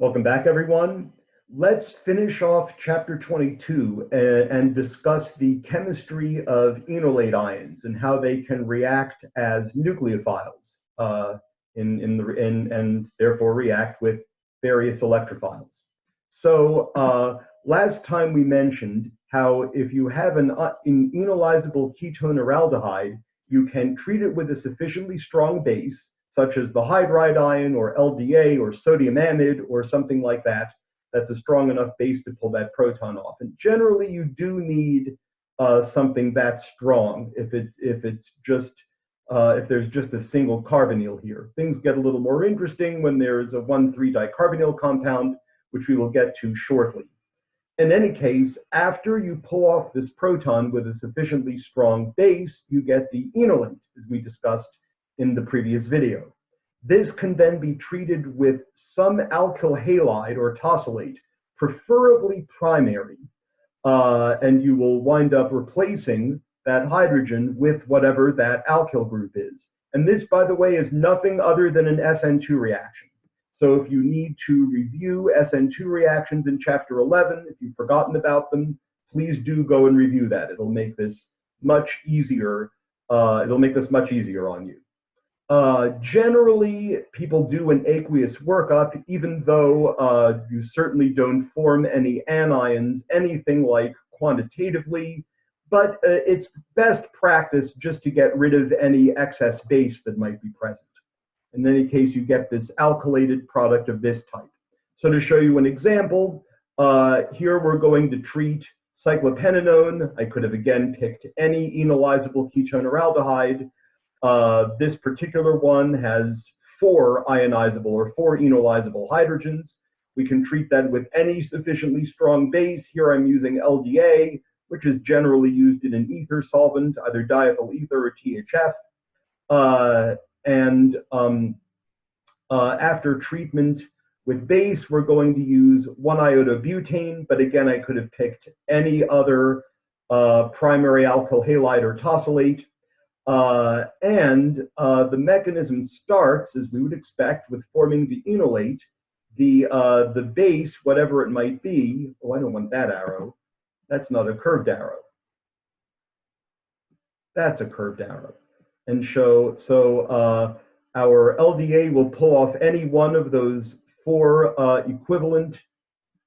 Welcome back, everyone. Let's finish off chapter 22 and discuss the chemistry of enolate ions and how they can react as nucleophiles and therefore react with various electrophiles. So last time we mentioned how if you have an enolizable ketone or aldehyde, you can treat it with a sufficiently strong base, such as the hydride ion or LDA or sodium amide or something like that, that's a strong enough base to pull that proton off. And generally, you do need something that strong if there's just a single carbonyl here. Things get a little more interesting when there's a 1,3-dicarbonyl compound, which we will get to shortly. In any case, after you pull off this proton with a sufficiently strong base, you get the enolate, as we discussed in the previous video. This can then be treated with some alkyl halide or tosylate, preferably primary, and you will wind up replacing that hydrogen with whatever that alkyl group is. And this, by the way, is nothing other than an SN2 reaction. So if you need to review SN2 reactions in chapter 11, if you've forgotten about them, please do go and review that. It'll make this much easier. It'll make this much easier on you. Generally, people do an aqueous workup, even though you certainly don't form any anions, anything like quantitatively, but it's best practice just to get rid of any excess base that might be present. In any case, you get this alkylated product of this type. So to show you an example, here we're going to treat cyclopentanone. I could have again picked any enolizable ketone or aldehyde. This particular one has 4 ionizable or 4 enolizable hydrogens. We can treat that with any sufficiently strong base. Here I'm using LDA, which is generally used in an ether solvent, either diethyl ether or THF. After treatment with base, we're going to use 1-iodobutane, but again, I could have picked any other primary alkyl halide or tosylate. The mechanism starts, as we would expect, with forming the enolate. The base, whatever it might be, oh, I don't want that arrow. That's not a curved arrow. That's a curved arrow. And so our LDA will pull off any one of those 4 equivalent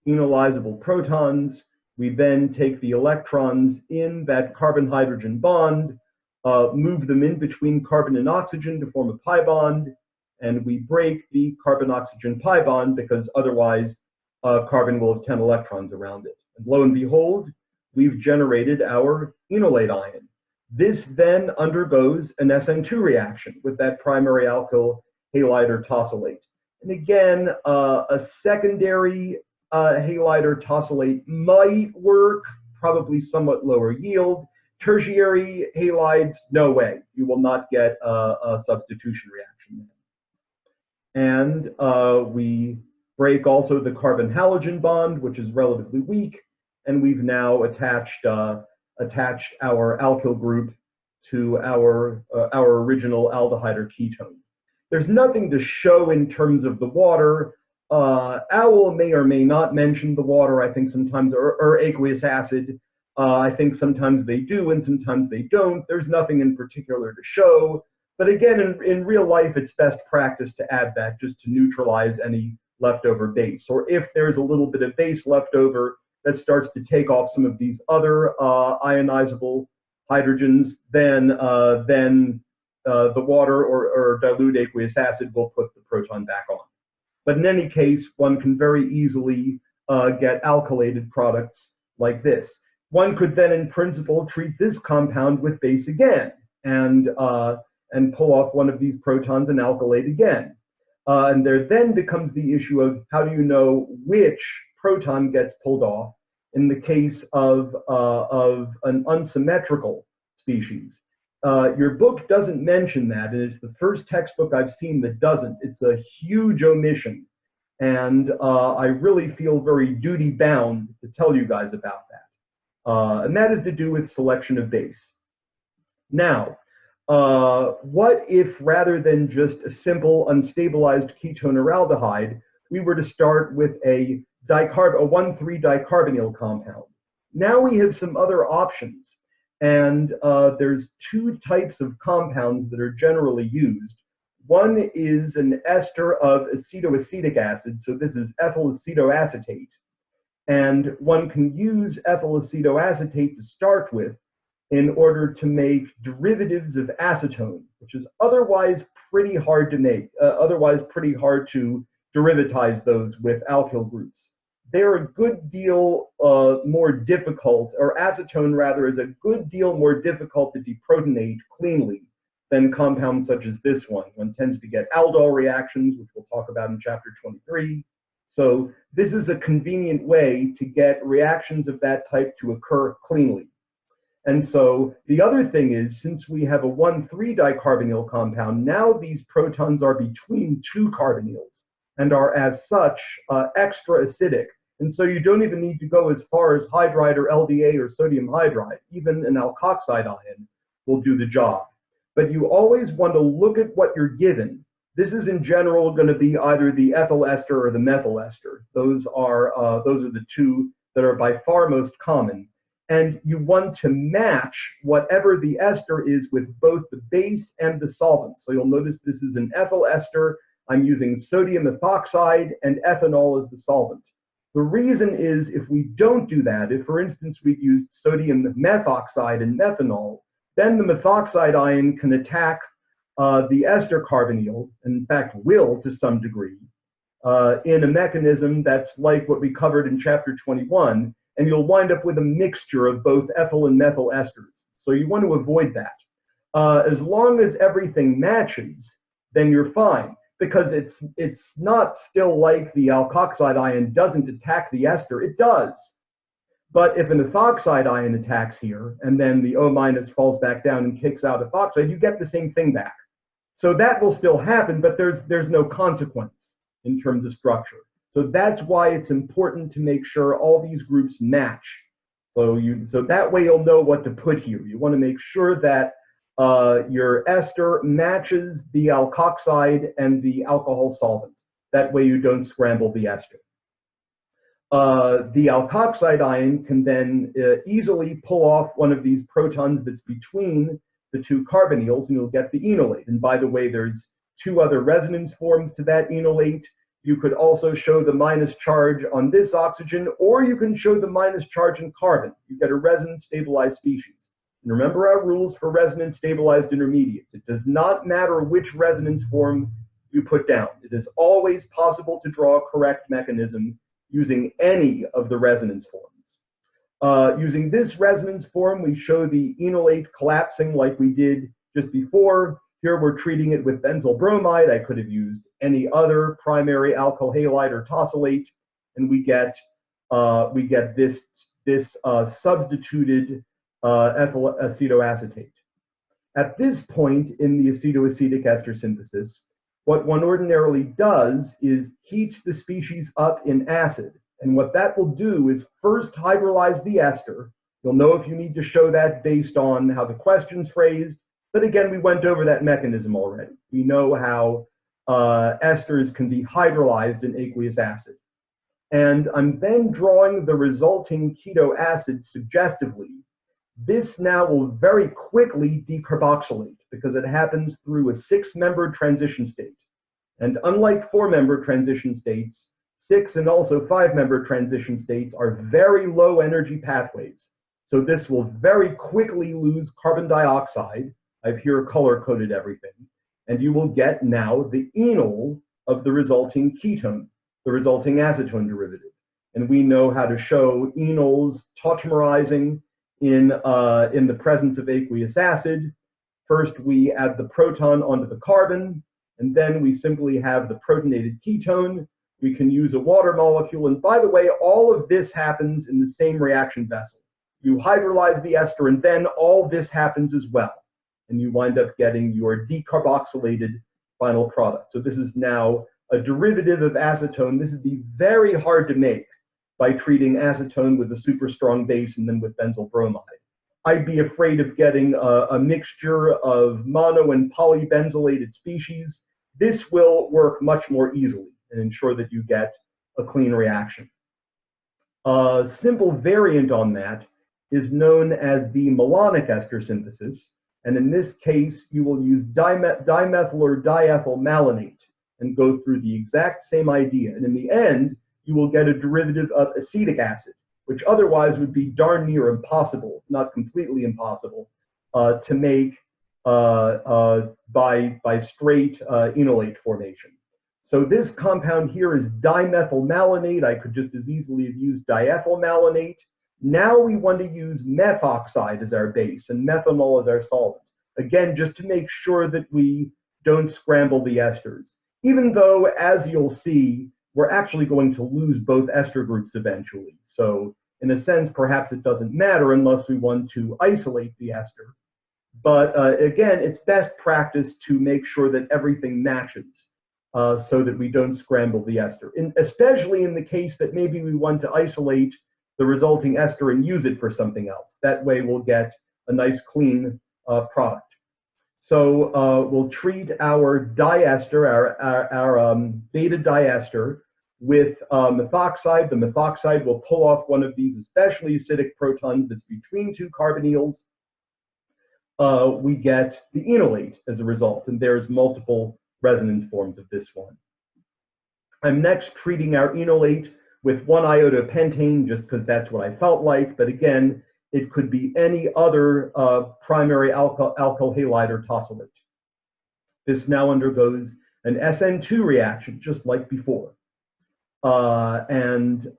enolizable protons. We then take the electrons in that carbon-hydrogen bond, move them in between carbon and oxygen to form a pi bond, and we break the carbon-oxygen pi bond because otherwise carbon will have 10 electrons around it. And lo and behold, we've generated our enolate ion. This then undergoes an SN2 reaction with that primary alkyl halide or tosylate. And again, a secondary halide or tosylate might work, probably somewhat lower yield. Tertiary halides, no way. You will not get a substitution reaction. And we break also the carbon-halogen bond, which is relatively weak, and we've now attached our alkyl group to our original aldehyde or ketone. There's nothing to show in terms of the water. OWL may or may not mention the water, I think sometimes, or aqueous acid. I think sometimes they do and sometimes they don't. There's nothing in particular to show. But again, in real life, it's best practice to add that just to neutralize any leftover base. Or if there's a little bit of base left over that starts to take off some of these other ionizable hydrogens, then the water or dilute aqueous acid will put the proton back on. But in any case, one can very easily get alkylated products like this. One could then, in principle, treat this compound with base again and pull off one of these protons and alkylate again. And there then becomes the issue of how do you know which proton gets pulled off in the case of an unsymmetrical species. Your book doesn't mention that, and it's the first textbook I've seen that doesn't. It's a huge omission, and I really feel very duty-bound to tell you guys about that. And that is to do with selection of base. Now, what if rather than just a simple unstabilized ketone or aldehyde, we were to start with a 1,3-dicarbonyl compound. Now we have some other options, and there's two types of compounds that are generally used. One is an ester of acetoacetic acid, so this is ethyl acetoacetate, and one can use ethyl acetoacetate to start with in order to make derivatives of acetone, which is otherwise pretty hard to make, pretty hard to derivatize those with alkyl groups. They're a good deal more difficult, or acetone rather is a good deal more difficult to deprotonate cleanly than compounds such as this one. One tends to get aldol reactions, which we'll talk about in chapter 23. So this is a convenient way to get reactions of that type to occur cleanly. And so the other thing is, since we have a 1,3-dicarbonyl compound, now these protons are between two carbonyls and are as such extra acidic. And so you don't even need to go as far as hydride or LDA or sodium hydride. Even an alkoxide ion will do the job. But you always want to look at what you're given. This is in general going to be either the ethyl ester or the methyl ester. Those are the two that are by far most common. And you want to match whatever the ester is with both the base and the solvent. So you'll notice this is an ethyl ester. I'm using sodium ethoxide and ethanol as the solvent. The reason is if we don't do that, if for instance we'd used sodium methoxide and methanol, then the methoxide ion can attack the ester carbonyl, and in fact will to some degree, in a mechanism that's like what we covered in chapter 21, and you'll wind up with a mixture of both ethyl and methyl esters. So you want to avoid that. As long as everything matches, then you're fine, because it's not still like the alkoxide ion doesn't attack the ester. It does. But if an ethoxide ion attacks here, and then the O- falls back down and kicks out ethoxide, you get the same thing back. So that will still happen, but there's no consequence in terms of structure. So that's why it's important to make sure all these groups match. So that way you'll know what to put here. You want to make sure that your ester matches the alkoxide and the alcohol solvent. That way you don't scramble the ester. The alkoxide ion can then easily pull off one of these protons that's between the two carbonyls, and you'll get the enolate. And by the way, there's two other resonance forms to that enolate. You could also show the minus charge on this oxygen, or you can show the minus charge in carbon. You get a resonance stabilized species. And remember our rules for resonance stabilized intermediates. It does not matter which resonance form you put down. It is always possible to draw a correct mechanism using any of the resonance forms. Using this resonance form, we show the enolate collapsing like we did just before. Here we're treating it with benzyl bromide. I could have used any other primary alkyl halide or tosylate, and we get this substituted ethyl acetoacetate. At this point in the acetoacetic ester synthesis, what one ordinarily does is heats the species up in acid. And what that will do is first hydrolyze the ester. You'll know if you need to show that based on how the question's phrased. But again, we went over that mechanism already. We know how esters can be hydrolyzed in aqueous acid. And I'm then drawing the resulting keto acid suggestively. This now will very quickly decarboxylate because it happens through a 6-membered transition state. And unlike 4-membered transition states, 6 and also 5-membered transition states are very low energy pathways. So this will very quickly lose carbon dioxide. I've here color-coded everything. And you will get now the enol of the resulting ketone, the resulting acetone derivative. And we know how to show enols tautomerizing in the presence of aqueous acid. First, we add the proton onto the carbon, and then we simply have the protonated ketone. We can use a water molecule, and by the way, all of this happens in the same reaction vessel. You hydrolyze the ester, and then all this happens as well, and you wind up getting your decarboxylated final product. So this is now a derivative of acetone. This would be very hard to make by treating acetone with a super strong base and then with benzyl bromide. I'd be afraid of getting a mixture of mono and polybenzylated species. This will work much more easily. and ensure that you get a clean reaction. A simple variant on that is known as the Malonic ester synthesis, and in this case, you will use dimethyl or diethyl malonate and go through the exact same idea. And in the end, you will get a derivative of acetic acid, which otherwise would be darn near impossible, not completely impossible, to make by straight enolate formation. So this compound here is dimethyl malonate. I could just as easily have used diethyl malonate. Now we want to use methoxide as our base and methanol as our solvent. Again, just to make sure that we don't scramble the esters. Even though, as you'll see, we're actually going to lose both ester groups eventually. So in a sense, perhaps it doesn't matter unless we want to isolate the ester. But again, it's best practice to make sure that everything matches so that we don't scramble the ester. Especially in the case that maybe we want to isolate the resulting ester and use it for something else. That way we'll get a nice clean product. So we'll treat our diester, our beta diester, with methoxide. The methoxide will pull off one of these especially acidic protons that's between two carbonyls. We get the enolate as a result, and there's multiple resonance forms of this one. I'm next treating our enolate with 1 iodopentane, just because that's what I felt like, but again, it could be any other primary alkyl halide or tosylate. This now undergoes an SN2 reaction, just like before. Again,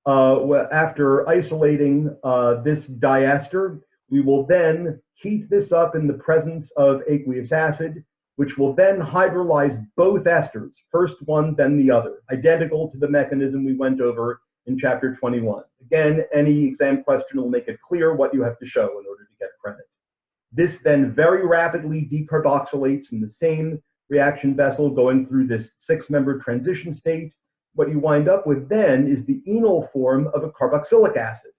after isolating this diester, we will then heat this up in the presence of aqueous acid, which will then hydrolyze both esters, first one, then the other, identical to the mechanism we went over in chapter 21. Again, any exam question will make it clear what you have to show in order to get credit. This then very rapidly decarboxylates in the same reaction vessel going through this 6-member transition state. What you wind up with then is the enol form of a carboxylic acid.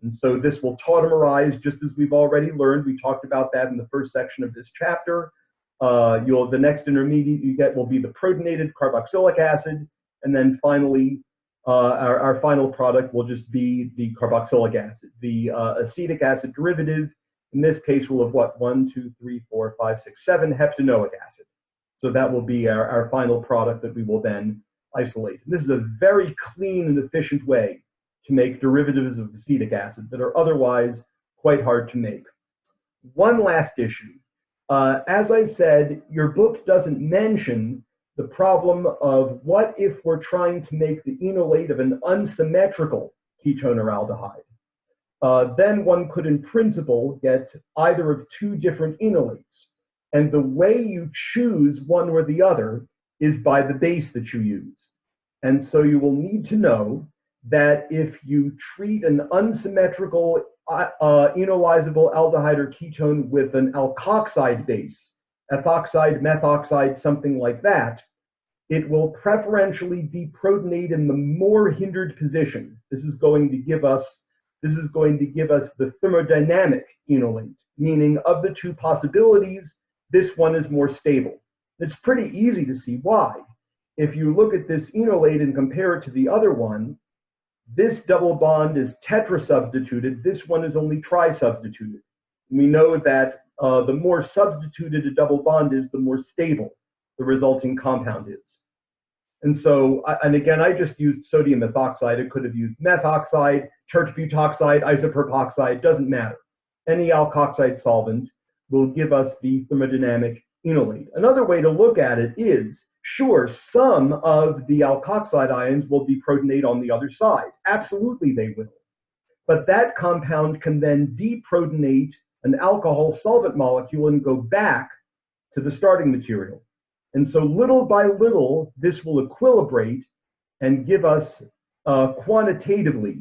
And so this will tautomerize, just as we've already learned. We talked about that in the first section of this chapter. The next intermediate you get will be the protonated carboxylic acid, and then finally, our final product will just be the carboxylic acid. The acetic acid derivative, in this case, will have what? 1, 2, 3, 4, 5, 6, 7 heptanoic acid. So that will be our final product that we will then isolate. And this is a very clean and efficient way to make derivatives of acetic acid that are otherwise quite hard to make. One last issue. As I said, your book doesn't mention the problem of what if we're trying to make the enolate of an unsymmetrical ketone or aldehyde. Then one could, in principle, get either of two different enolates. And the way you choose one or the other is by the base that you use. And so you will need to know that if you treat an unsymmetrical enolizable aldehyde or ketone with an alkoxide base, ethoxide, methoxide, something like that, it will preferentially deprotonate in the more hindered position. This is going to give us the thermodynamic enolate, meaning of the two possibilities, this one is more stable. It's pretty easy to see why. If you look at this enolate and compare it to the other one, this double bond is tetrasubstituted. This one is only trisubstituted. We know that the more substituted a double bond is, the more stable the resulting compound is. And so, and again, I just used sodium methoxide. I could have used methoxide, tert-butoxide, isopropoxide, doesn't matter. Any alkoxide solvent will give us the thermodynamic enolate. Another way to look at it is, sure, some of the alkoxide ions will deprotonate on the other side. Absolutely they will. But that compound can then deprotonate an alcohol solvent molecule and go back to the starting material. And so little by little, this will equilibrate and give us quantitatively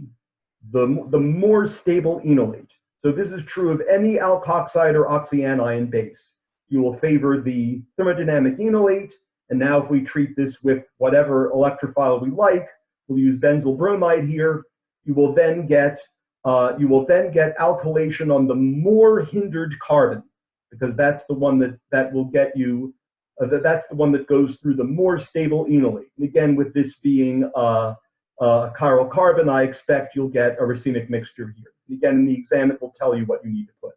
the more stable enolate. So this is true of any alkoxide or oxyanion base. You will favor the thermodynamic enolate. And now if we treat this with whatever electrophile we like, we'll use benzyl bromide here, you will then get alkylation on the more hindered carbon, because that's the one that will get you That's the one that goes through the more stable enolate. And again, with this being chiral carbon, I expect you'll get a racemic mixture here. Again, in the exam, it will tell you what you need to put.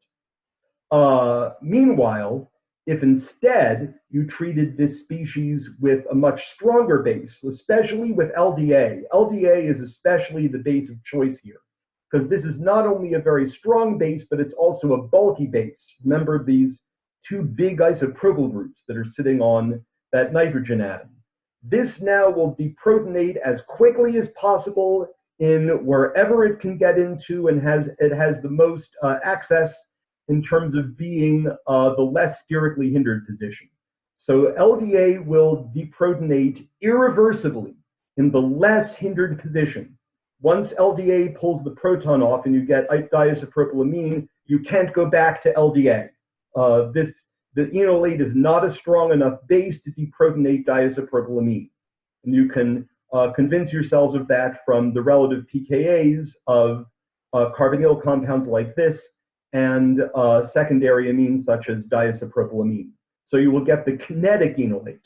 Meanwhile, if instead you treated this species with a much stronger base, especially with LDA, LDA is especially the base of choice here, because this is not only a very strong base, but it's also a bulky base. Remember these two big isopropyl groups that are sitting on that nitrogen atom. This now will deprotonate as quickly as possible in wherever it can get into, and it has the most access in terms of being the less sterically hindered position. So LDA will deprotonate irreversibly in the less hindered position. Once LDA pulls the proton off and you get diisopropylamine, you can't go back to LDA. The enolate is not a strong enough base to deprotonate diisopropylamine. And you can convince yourselves of that from the relative pKa's of carbonyl compounds like this and secondary amines such as diisopropylamine. So you will get the kinetic enolate.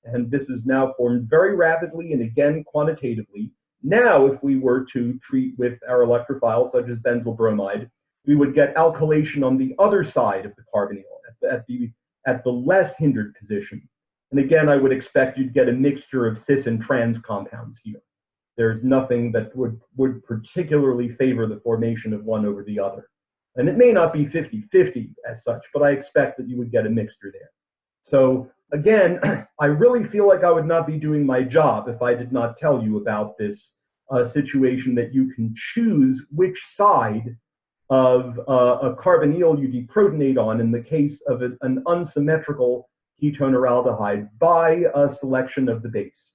And this is now formed very rapidly and again quantitatively. Now, if we were to treat with our electrophiles such as benzyl bromide, we would get alkylation on the other side of the carbonyl at the less hindered position. And again, I would expect you'd get a mixture of cis and trans compounds here. There's nothing that would particularly favor the formation of one over the other. And it may not be 50-50 as such, but I expect that you would get a mixture there. So again, I really feel like I would not be doing my job if I did not tell you about this situation that you can choose which side of a carbonyl you deprotonate on in the case of an unsymmetrical ketone or aldehyde by a selection of the base.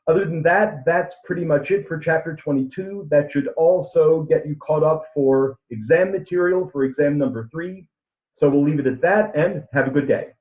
Other than that, that's pretty much it for chapter 22. That should also get you caught up for exam material for exam number 3. So we'll leave it at that and have a good day.